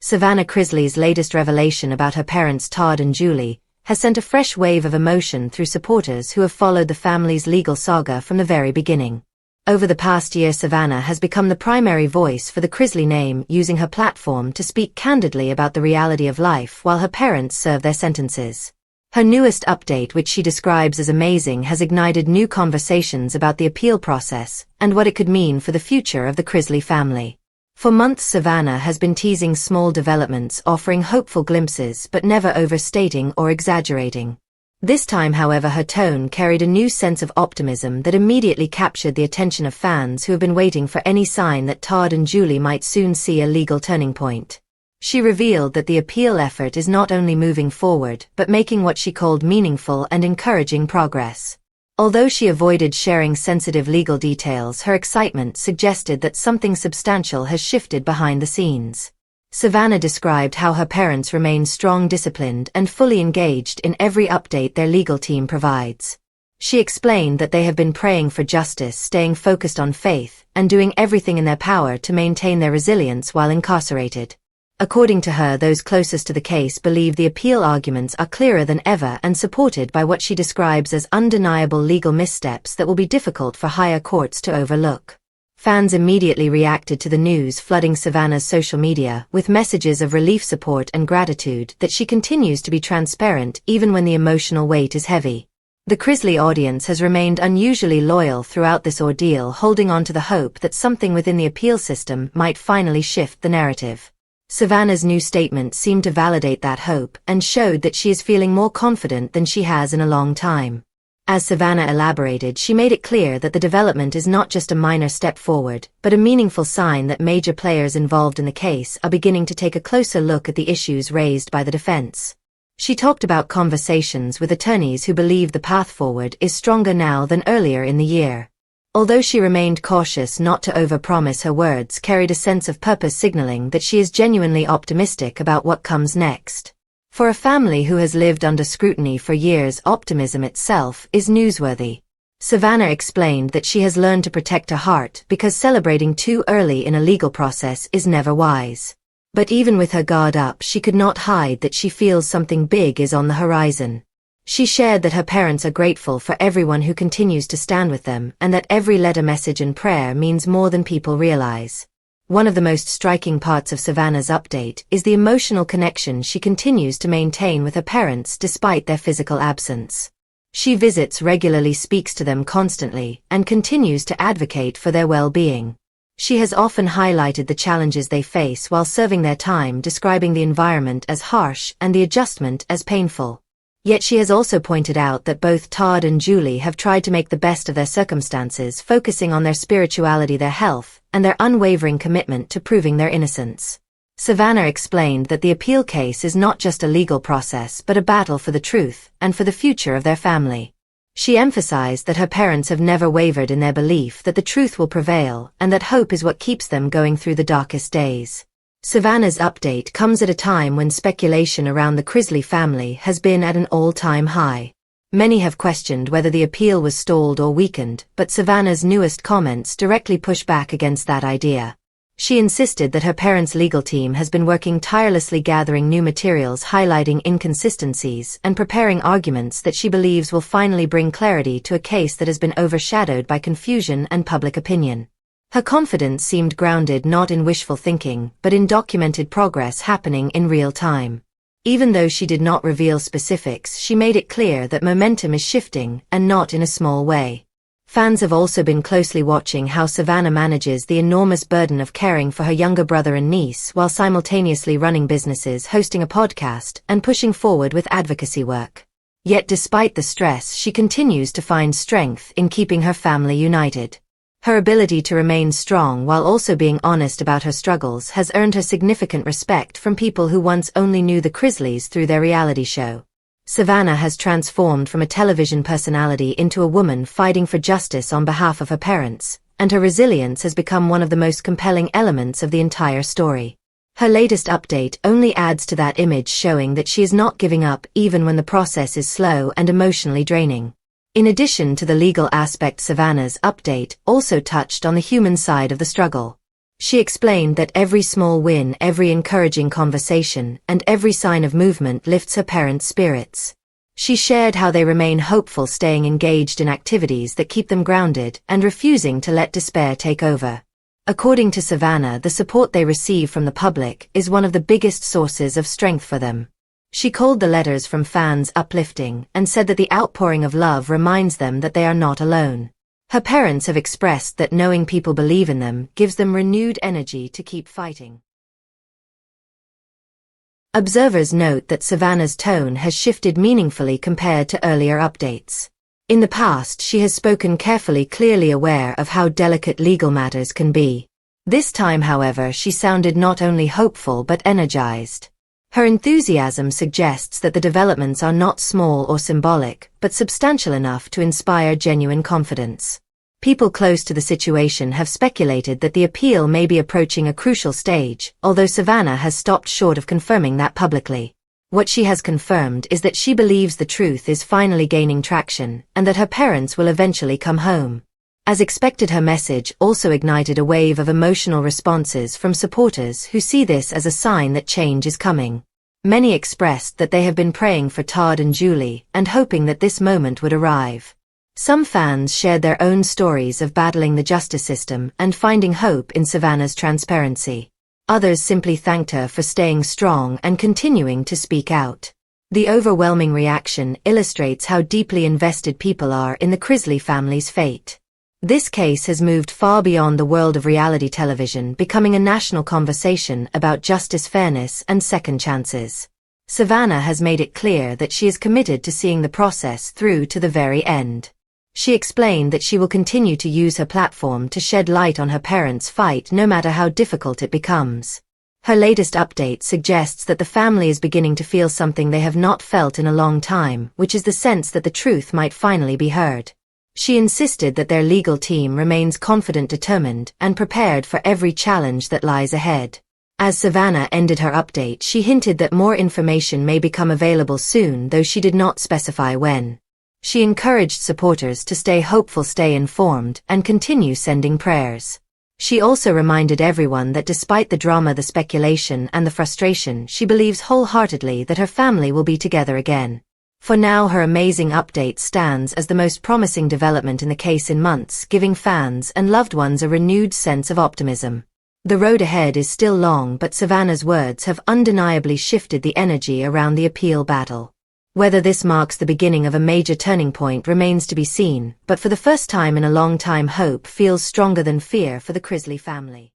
Savannah Chrisley's latest revelation about her parents Todd and Julie has sent a fresh wave of emotion through supporters who have followed the family's legal saga from the very beginning. Over the past year, Savannah has become the primary voice for the Chrisley name, using her platform to speak candidly about the reality of life while her parents serve their sentences. Her newest update, which she describes as amazing, has ignited new conversations about the appeal process and what it could mean for the future of the Chrisley family. For months, Savannah has been teasing small developments, offering hopeful glimpses but never overstating or exaggerating. This time, however, her tone carried a new sense of optimism that immediately captured the attention of fans who have been waiting for any sign that Todd and Julie might soon see a legal turning point. She revealed that the appeal effort is not only moving forward but making what she called meaningful and encouraging progress. Although she avoided sharing sensitive legal details, her excitement suggested that something substantial has shifted behind the scenes. Savannah described how her parents remain strong, disciplined, and fully engaged in every update their legal team provides. She explained that they have been praying for justice, staying focused on faith, and doing everything in their power to maintain their resilience while incarcerated. According to her, those closest to the case believe the appeal arguments are clearer than ever and supported by what she describes as undeniable legal missteps that will be difficult for higher courts to overlook. Fans immediately reacted to the news, flooding Savannah's social media with messages of relief, support, and gratitude that she continues to be transparent even when the emotional weight is heavy. The Chrisley audience has remained unusually loyal throughout this ordeal, holding on to the hope that something within the appeal system might finally shift the narrative. Savannah's new statement seemed to validate that hope and showed that she is feeling more confident than she has in a long time. As Savannah elaborated, she made it clear that the development is not just a minor step forward, but a meaningful sign that major players involved in the case are beginning to take a closer look at the issues raised by the defense. She talked about conversations with attorneys who believe the path forward is stronger now than earlier in the year. Although she remained cautious not to overpromise, her words carried a sense of purpose, signaling that she is genuinely optimistic about what comes next. For a family who has lived under scrutiny for years, optimism itself is newsworthy. Savannah explained that she has learned to protect her heart because celebrating too early in a legal process is never wise. But even with her guard up, she could not hide that she feels something big is on the horizon. She shared that her parents are grateful for everyone who continues to stand with them and that every letter, message, and prayer means more than people realize. One of the most striking parts of Savannah's update is the emotional connection she continues to maintain with her parents despite their physical absence. She visits regularly, speaks to them constantly, and continues to advocate for their well-being. She has often highlighted the challenges they face while serving their time, describing the environment as harsh and the adjustment as painful. Yet she has also pointed out that both Todd and Julie have tried to make the best of their circumstances, focusing on their spirituality, their health, and their unwavering commitment to proving their innocence. Savannah explained that the appeal case is not just a legal process but a battle for the truth and for the future of their family. She emphasized that her parents have never wavered in their belief that the truth will prevail and that hope is what keeps them going through the darkest days. Savannah's update comes at a time when speculation around the Chrisley family has been at an all-time high. Many have questioned whether the appeal was stalled or weakened, but Savannah's newest comments directly push back against that idea. She insisted that her parents' legal team has been working tirelessly, gathering new materials, highlighting inconsistencies, and preparing arguments that she believes will finally bring clarity to a case that has been overshadowed by confusion and public opinion. Her confidence seemed grounded not in wishful thinking, but in documented progress happening in real time. Even though she did not reveal specifics, she made it clear that momentum is shifting, and not in a small way. Fans have also been closely watching how Savannah manages the enormous burden of caring for her younger brother and niece while simultaneously running businesses, hosting a podcast, and pushing forward with advocacy work. Yet despite the stress, she continues to find strength in keeping her family united. Her ability to remain strong while also being honest about her struggles has earned her significant respect from people who once only knew the Chrisleys through their reality show. Savannah has transformed from a television personality into a woman fighting for justice on behalf of her parents, and her resilience has become one of the most compelling elements of the entire story. Her latest update only adds to that image, showing that she is not giving up even when the process is slow and emotionally draining. In addition to the legal aspect, Savannah's update also touched on the human side of the struggle. She explained that every small win, every encouraging conversation, and every sign of movement lifts her parents' spirits. She shared how they remain hopeful, staying engaged in activities that keep them grounded and refusing to let despair take over. According to Savannah, the support they receive from the public is one of the biggest sources of strength for them. She called the letters from fans uplifting and said that the outpouring of love reminds them that they are not alone. Her parents have expressed that knowing people believe in them gives them renewed energy to keep fighting. Observers note that Savannah's tone has shifted meaningfully compared to earlier updates. In the past, she has spoken carefully, clearly aware of how delicate legal matters can be. This time, however, she sounded not only hopeful but energized. Her enthusiasm suggests that the developments are not small or symbolic, but substantial enough to inspire genuine confidence. People close to the situation have speculated that the appeal may be approaching a crucial stage, although Savannah has stopped short of confirming that publicly. What she has confirmed is that she believes the truth is finally gaining traction, and that her parents will eventually come home. As expected, her message also ignited a wave of emotional responses from supporters who see this as a sign that change is coming. Many expressed that they have been praying for Todd and Julie and hoping that this moment would arrive. Some fans shared their own stories of battling the justice system and finding hope in Savannah's transparency. Others simply thanked her for staying strong and continuing to speak out. The overwhelming reaction illustrates how deeply invested people are in the Chrisley family's fate. This case has moved far beyond the world of reality television, becoming a national conversation about justice, fairness, and second chances. Savannah has made it clear that she is committed to seeing the process through to the very end. She explained that she will continue to use her platform to shed light on her parents' fight, no matter how difficult it becomes. Her latest update suggests that the family is beginning to feel something they have not felt in a long time, which is the sense that the truth might finally be heard. She insisted that their legal team remains confident, determined, and prepared for every challenge that lies ahead. As Savannah ended her update, she hinted that more information may become available soon, though she did not specify when. She encouraged supporters to stay hopeful, stay informed, and continue sending prayers. She also reminded everyone that despite the drama, the speculation, and the frustration, she believes wholeheartedly that her family will be together again. For now, her amazing update stands as the most promising development in the case in months, giving fans and loved ones a renewed sense of optimism. The road ahead is still long, but Savannah's words have undeniably shifted the energy around the appeal battle. Whether this marks the beginning of a major turning point remains to be seen, but for the first time in a long time, hope feels stronger than fear for the Chrisley family.